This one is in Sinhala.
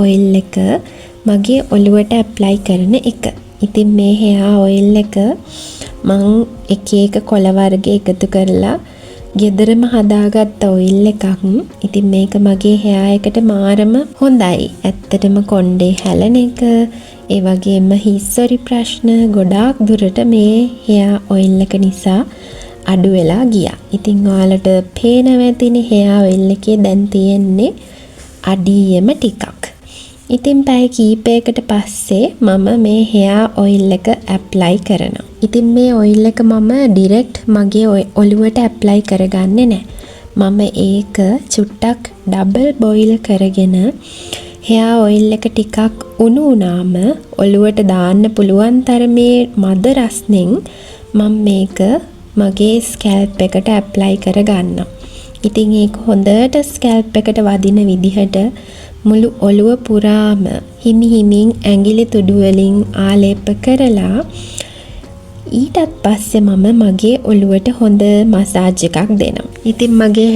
ඔයිල් එක මගේ ඔළුවට ඇප්ලයි කරන එක. ඉතින් මේ hair oil එක මං එක එක කොළ වර්ග එකතු කරලා ගෙදරම හදාගත්ත ඔයිල් එකක්. ඉතින් මේක මගේ hair එකට මාරම හොඳයි. ඇත්තටම කොණ්ඩේ හැලෙන එක, ඒ වගේම හිස්සොරි ප්‍රශ්න ගොඩාක් දුරට මේ hair oil එක නිසා අඩු වෙලා ගියා. ඉතින් ඔයාලට පේනවා ඇතිනේ hair oil එකේ දැන් තියෙන්නේ අඩියම ටිකක්. ඉතින් පැය කීපයකට පස්සේ මම මේ hair oil එක ඇප්ලයි කරනවා. ඉතින් මේ oil එක මම ඩිරෙක්ට් මගේ ඔළුවට ඇප්ලයි කරගන්නේ නැහැ. මම ඒක චුට්ටක් ඩබල් බොයිල් කරගෙන hair oil එක ටිකක් උණු වුණාම ඔළුවට දාන්න පුළුවන් තරමේ මද රස්නෙන් මම මේක මගේ ස්කැල්ප් එකට ඇප්ලයි කරගන්නවා. ඉතින් ඒක හොඳට ස්කැල්ප් එකට වදින විදිහට මුළු ඔළුව පුරාම හිමි හිමින් ඇඟිලි තුඩු වලින් ආලේප කරලා ඊටත් පස්සේ මම මගේ ඔළුවට හොඳ මසාජ් එකක් දෙනවා. ඉතින් මගේ